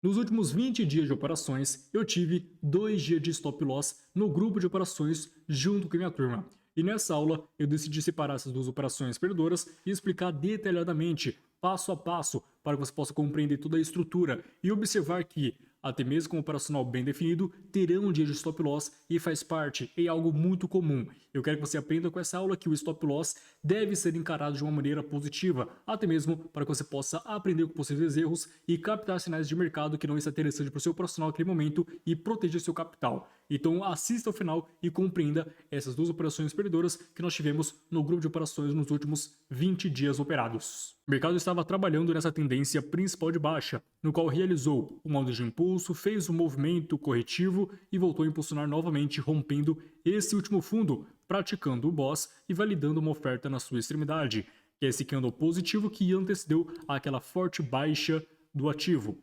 Nos últimos 20 dias de operações, eu tive 2 dias de stop loss no grupo de operações junto com a minha turma. E nessa aula eu decidi separar essas duas operações perdedoras e explicar detalhadamente, passo a passo, para que você possa compreender toda a estrutura e observar que, até mesmo com o operacional bem definido, terão um dia de stop loss e faz parte, é algo muito comum. Eu quero que você aprenda com essa aula que o stop loss deve ser encarado de uma maneira positiva, até mesmo para que você possa aprender com possíveis erros e captar sinais de mercado que não está interessante para o seu profissional naquele momento e proteger seu capital. Então assista ao final e compreenda essas duas operações perdedoras que nós tivemos no grupo de operações nos últimos 20 dias operados. O mercado estava trabalhando nessa tendência principal de baixa, no qual realizou uma onda de impulso, fez um movimento corretivo e voltou a impulsionar novamente, rompendo esse último fundo, praticando o boss e validando uma oferta na sua extremidade, que é esse candle positivo que antecedeu aquela forte baixa do ativo.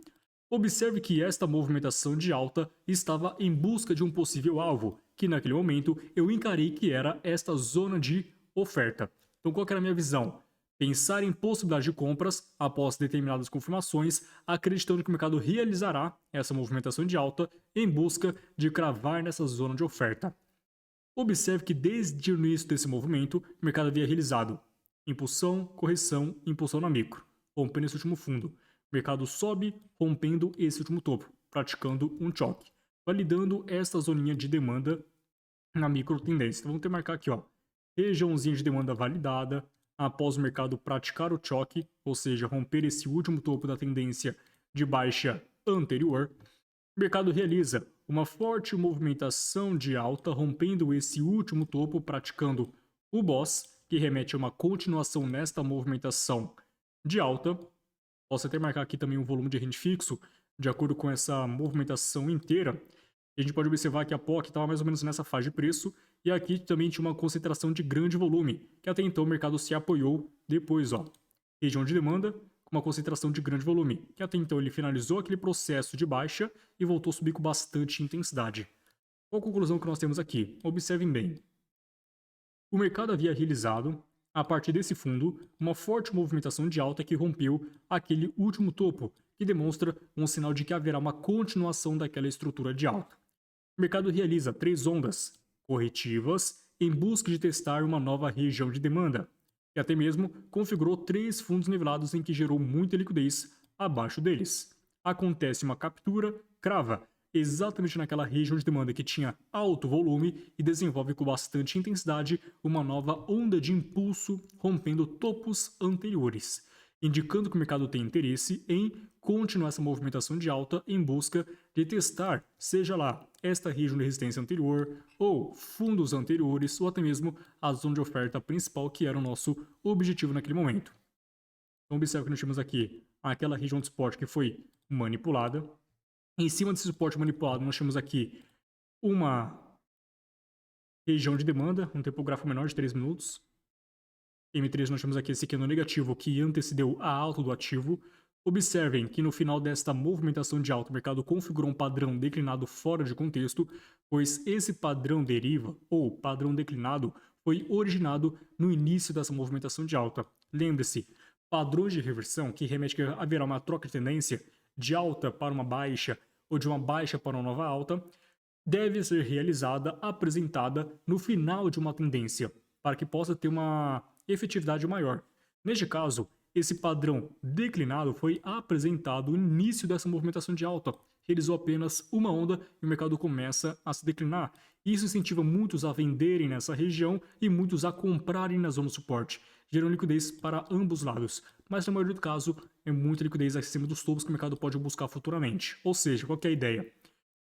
Observe que esta movimentação de alta estava em busca de um possível alvo, que naquele momento eu encarei que era esta zona de oferta. Então qual que era a minha visão? Pensar em possibilidade de compras após determinadas confirmações, acreditando que o mercado realizará essa movimentação de alta em busca de cravar nessa zona de oferta. Observe que desde o início desse movimento, o mercado havia realizado impulsão, correção, impulsão na micro, rompendo esse último fundo. O mercado sobe, rompendo esse último topo, praticando um choque, validando esta zoninha de demanda na micro tendência. Então vamos ter que marcar aqui, ó, regiãozinha de demanda validada, após o mercado praticar o choque, ou seja, romper esse último topo da tendência de baixa anterior. O mercado realiza uma forte movimentação de alta, rompendo esse último topo, praticando o boss, que remete a uma continuação nesta movimentação de alta. Posso até marcar aqui também um volume de rende fixo, de acordo com essa movimentação inteira. A gente pode observar que a POC estava mais ou menos nessa faixa de preço, e aqui também tinha uma concentração de grande volume, que até então o mercado se apoiou depois, ó. Região de demanda, com uma concentração de grande volume, que até então ele finalizou aquele processo de baixa e voltou a subir com bastante intensidade. Qual a conclusão que nós temos aqui? Observem bem. O mercado havia realizado, a partir desse fundo, uma forte movimentação de alta que rompeu aquele último topo, que demonstra um sinal de que haverá uma continuação daquela estrutura de alta. O mercado realiza 3 ondas corretivas em busca de testar uma nova região de demanda, e até mesmo configurou 3 fundos nivelados em que gerou muita liquidez abaixo deles. Acontece uma captura, crava exatamente naquela região de demanda que tinha alto volume e desenvolve com bastante intensidade uma nova onda de impulso, rompendo topos anteriores, indicando que o mercado tem interesse em continuar essa movimentação de alta em busca de testar, seja lá esta região de resistência anterior, ou fundos anteriores, ou até mesmo a zona de oferta principal, que era o nosso objetivo naquele momento. Então observe que nós temos aqui aquela região de suporte que foi manipulada. Em cima desse suporte manipulado, nós temos aqui uma região de demanda, um tempo gráfico menor de 3 minutos. M3 nós temos aqui esse candle negativo que antecedeu a alta do ativo. Observem que no final desta movimentação de alta, o mercado configurou um padrão declinado fora de contexto, pois esse padrão deriva, ou padrão declinado, foi originado no início dessa movimentação de alta. Lembre-se, padrões de reversão, que remete que haverá uma troca de tendência de alta para uma baixa ou de uma baixa para uma nova alta, deve ser realizada, apresentada no final de uma tendência, para que possa ter uma efetividade maior. Neste caso, esse padrão declinado foi apresentado no início dessa movimentação de alta. Realizou apenas uma onda e o mercado começa a se declinar. Isso incentiva muitos a venderem nessa região e muitos a comprarem na zona de suporte, gerando liquidez para ambos lados. Mas na maioria do caso, é muita liquidez acima dos topos que o mercado pode buscar futuramente. Ou seja, qual que é a ideia?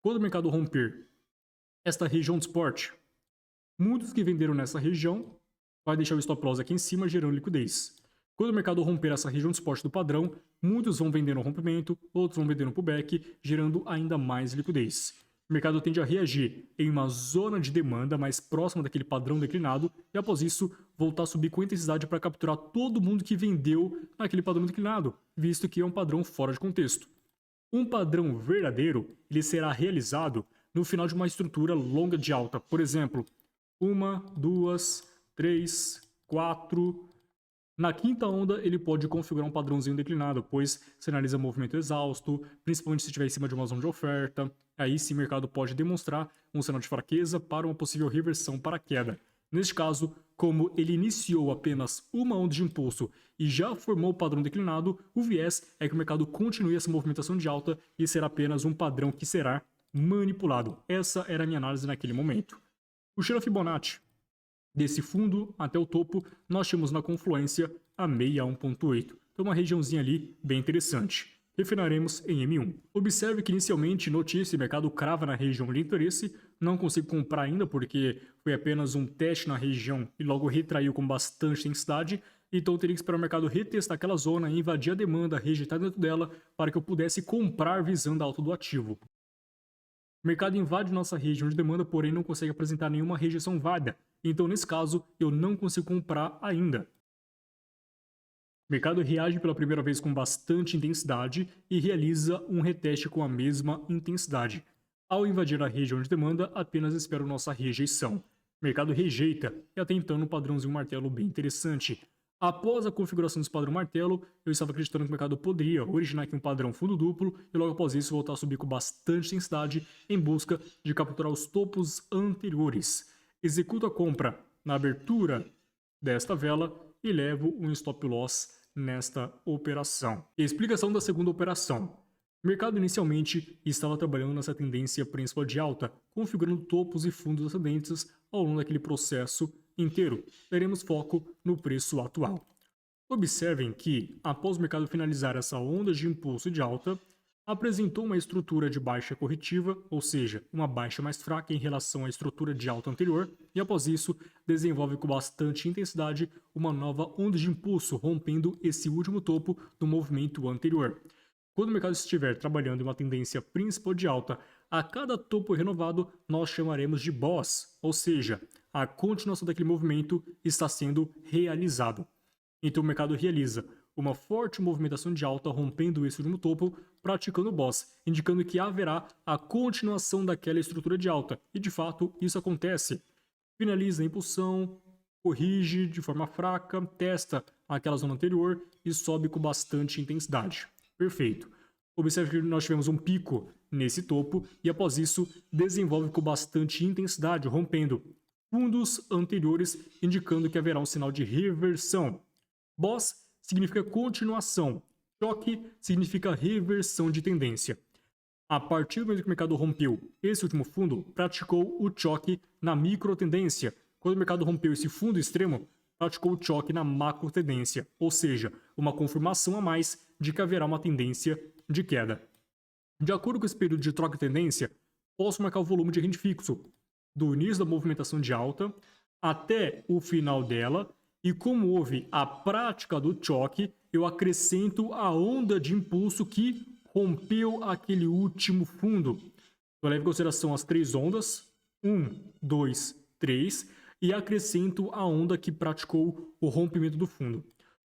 Quando o mercado romper esta região de suporte, muitos que venderam nessa região vai deixar o stop loss aqui em cima, gerando liquidez. Quando o mercado romper essa região de suporte do padrão, muitos vão vender no rompimento, outros vão vender no pullback, gerando ainda mais liquidez. O mercado tende a reagir em uma zona de demanda mais próxima daquele padrão declinado e após isso voltar a subir com intensidade para capturar todo mundo que vendeu naquele padrão declinado, visto que é um padrão fora de contexto. Um padrão verdadeiro ele será realizado no final de uma estrutura longa de alta, por exemplo, 1, 2, 3, 4, Na quinta onda, ele pode configurar um padrãozinho declinado, pois sinaliza movimento exausto, principalmente se estiver em cima de uma zona de oferta. Aí sim o mercado pode demonstrar um sinal de fraqueza para uma possível reversão para queda. Neste caso, como ele iniciou apenas uma onda de impulso e já formou o padrão declinado, o viés é que o mercado continue essa movimentação de alta e será apenas um padrão que será manipulado. Essa era a minha análise naquele momento. O Shira Fibonacci desse fundo até o topo, nós temos na confluência a 61.8. Então uma regiãozinha ali bem interessante. Refinaremos em M1. Observe que inicialmente notícia e mercado crava na região de interesse, não consigo comprar ainda porque foi apenas um teste na região e logo retraiu com bastante intensidade, então teria que esperar o mercado retestar aquela zona, invadir a demanda, rejeitar dentro dela para que eu pudesse comprar visando a alta do ativo. O mercado invade nossa região de demanda, porém não consegue apresentar nenhuma rejeição válida. Então, nesse caso, eu não consigo comprar ainda. O mercado reage pela primeira vez com bastante intensidade e realiza um reteste com a mesma intensidade. Ao invadir a região de demanda, apenas espero nossa rejeição. O mercado rejeita e até então um padrãozinho martelo bem interessante. Após a configuração desse padrão martelo, eu estava acreditando que o mercado poderia originar aqui um padrão fundo duplo e logo após isso voltar a subir com bastante intensidade em busca de capturar os topos anteriores. Executo a compra na abertura desta vela e levo um stop loss nesta operação. Explicação da segunda operação. O mercado inicialmente estava trabalhando nessa tendência principal de alta, configurando topos e fundos ascendentes ao longo daquele processo inteiro. Teremos foco no preço atual. Observem que, após o mercado finalizar essa onda de impulso de alta, apresentou uma estrutura de baixa corretiva, ou seja, uma baixa mais fraca em relação à estrutura de alta anterior, e após isso, desenvolve com bastante intensidade uma nova onda de impulso, rompendo esse último topo do movimento anterior. Quando o mercado estiver trabalhando em uma tendência principal de alta, a cada topo renovado nós chamaremos de boss, ou seja, a continuação daquele movimento está sendo realizado. Então o mercado realiza uma forte movimentação de alta rompendo esse último topo, praticando o boss, indicando que haverá a continuação daquela estrutura de alta, e de fato isso acontece. Finaliza a impulsão, corrige de forma fraca, testa aquela zona anterior e sobe com bastante intensidade. Perfeito. Observe que nós tivemos um pico nesse topo e após isso desenvolve com bastante intensidade, rompendo fundos anteriores, indicando que haverá um sinal de reversão. Boss significa continuação. Choque significa reversão de tendência. A partir do momento que o mercado rompeu esse último fundo, praticou o choque na micro tendência. Quando o mercado rompeu esse fundo extremo, praticou o choque na macro tendência, ou seja, uma confirmação a mais de que haverá uma tendência de queda. De acordo com esse período de troca de tendência, posso marcar o volume de rende fixo do início da movimentação de alta até o final dela, e como houve a prática do choque, eu acrescento a onda de impulso que rompeu aquele último fundo. Eu levo em consideração as três ondas, 1, 2, 3, e acrescento a onda que praticou o rompimento do fundo.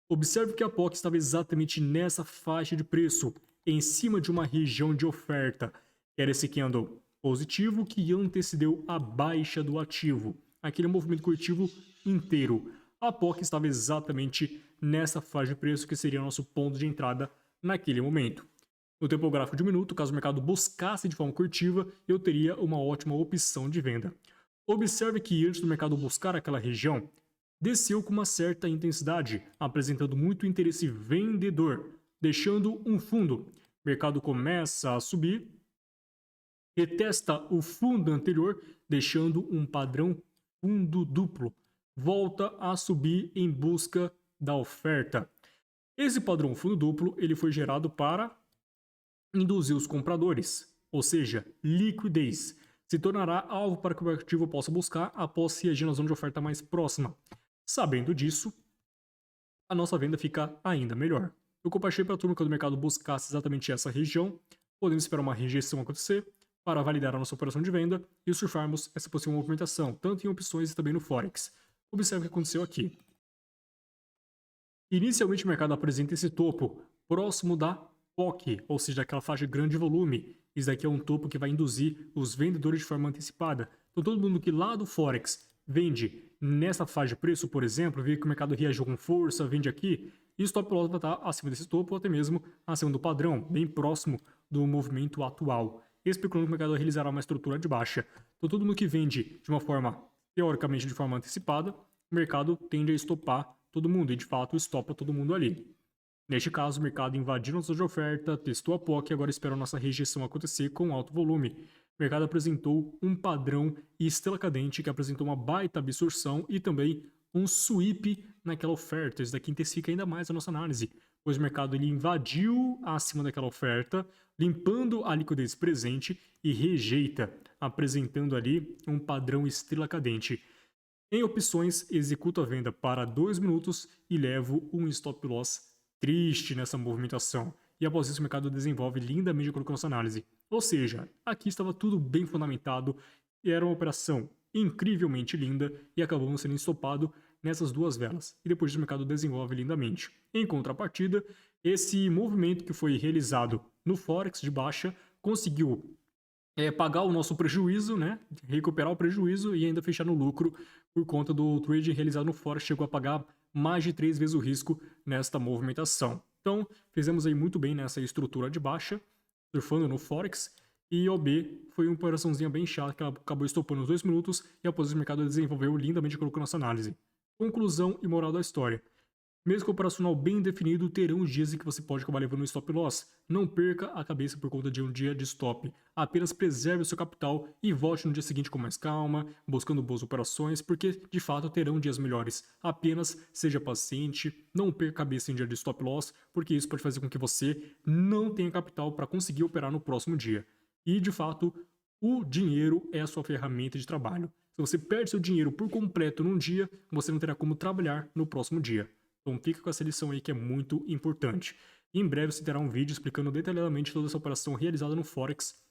Observe que a POC estava exatamente nessa faixa de preço, em cima de uma região de oferta. Era esse candle positivo que antecedeu a baixa do ativo, aquele movimento corretivo inteiro. A POC estava exatamente nessa faixa de preço que seria nosso ponto de entrada naquele momento. No tempo gráfico de um minuto, caso o mercado buscasse de forma corretiva, eu teria uma ótima opção de venda. Observe que antes do mercado buscar aquela região, desceu com uma certa intensidade, apresentando muito interesse vendedor, deixando um fundo. O mercado começa a subir, retesta o fundo anterior, deixando um padrão fundo duplo. Volta a subir em busca da oferta. Esse padrão fundo duplo ele foi gerado para induzir os compradores, ou seja, liquidez. Se tornará algo para que o ativo possa buscar após reagir na zona de oferta mais próxima. Sabendo disso, a nossa venda fica ainda melhor. Eu compartilhei para a turma quando o mercado buscasse exatamente essa região, podemos esperar uma rejeição acontecer para validar a nossa operação de venda e surfarmos essa possível movimentação, tanto em opções e também no Forex. Observe o que aconteceu aqui. Inicialmente o mercado apresenta esse topo próximo da POC, ou seja, aquela faixa de grande volume. Isso daqui é um topo que vai induzir os vendedores de forma antecipada. Então todo mundo que lá do Forex vende nessa faixa de preço, por exemplo, ver que o mercado reagiu com força, vende aqui, e stop loss vai estar acima desse topo ou até mesmo acima do padrão, bem próximo do movimento atual, especulando que o mercado realizará uma estrutura de baixa. Então todo mundo que vende de uma forma, teoricamente de forma antecipada, o mercado tende a estopar todo mundo, e de fato estopa todo mundo ali. Neste caso, o mercado invadiu nossa de oferta, testou a POC e agora espera a nossa rejeição acontecer com alto volume. O mercado apresentou um padrão e estrela cadente que apresentou uma baita absorção e também um sweep naquela oferta. Isso daqui intensifica ainda mais a nossa análise, pois o mercado ele invadiu acima daquela oferta, limpando a liquidez presente e rejeita, apresentando ali um padrão estrela cadente. Em opções, executo a venda para 2 minutos e levo um stop loss triste nessa movimentação. E após isso, o mercado desenvolve lindamente com a nossa análise. Ou seja, aqui estava tudo bem fundamentado e era uma operação incrivelmente linda e acabou sendo estopado nessas duas velas. E depois o mercado desenvolve lindamente. Em contrapartida, esse movimento que foi realizado no Forex de baixa conseguiu pagar o nosso prejuízo, né? Recuperar o prejuízo e ainda fechar no lucro por conta do trade realizado no Forex, chegou a pagar mais de 3 vezes o risco nesta movimentação. Então, fizemos aí muito bem nessa estrutura de baixa, surfando no Forex, e OB foi uma operaçãozinha bem chata que acabou estopando nos 2 minutos e após o mercado desenvolveu lindamente colocando nossa análise. Conclusão e moral da história. Mesmo com o operacional bem definido, terão dias em que você pode acabar levando um stop loss. Não perca a cabeça por conta de um dia de stop. Apenas preserve o seu capital e volte no dia seguinte com mais calma, buscando boas operações, porque de fato terão dias melhores. Apenas seja paciente, não perca a cabeça em dia de stop loss, porque isso pode fazer com que você não tenha capital para conseguir operar no próximo dia. E de fato, o dinheiro é a sua ferramenta de trabalho. Se você perde seu dinheiro por completo num dia, você não terá como trabalhar no próximo dia. Então fica com essa lição aí que é muito importante. E em breve você terá um vídeo explicando detalhadamente toda essa operação realizada no Forex.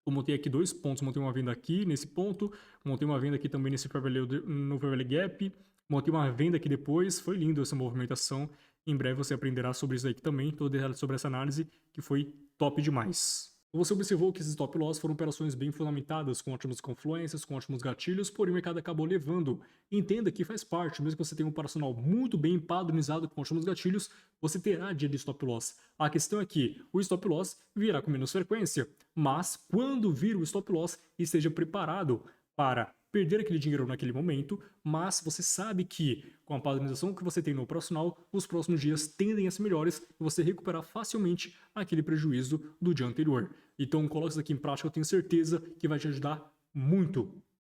Eu montei aqui 2 pontos, montei uma venda aqui nesse ponto, montei uma venda aqui também nesse no Fair Value Gap, montei uma venda aqui depois, foi lindo essa movimentação. Em breve você aprenderá sobre isso aqui também, todo detalhe sobre essa análise, que foi top demais. Você observou que esses stop loss foram operações bem fundamentadas, com ótimas confluências, com ótimos gatilhos, porém o mercado acabou levando. Entenda que faz parte, mesmo que você tenha um operacional muito bem padronizado com ótimos gatilhos, você terá dia de stop loss. A questão é que o stop loss virá com menos frequência, mas quando vir o stop loss, esteja preparado para perder aquele dinheiro naquele momento, mas você sabe que com a padronização que você tem no operacional, os próximos dias tendem a ser melhores e você recuperar facilmente aquele prejuízo do dia anterior. Então coloque isso aqui em prática, eu tenho certeza que vai te ajudar muito.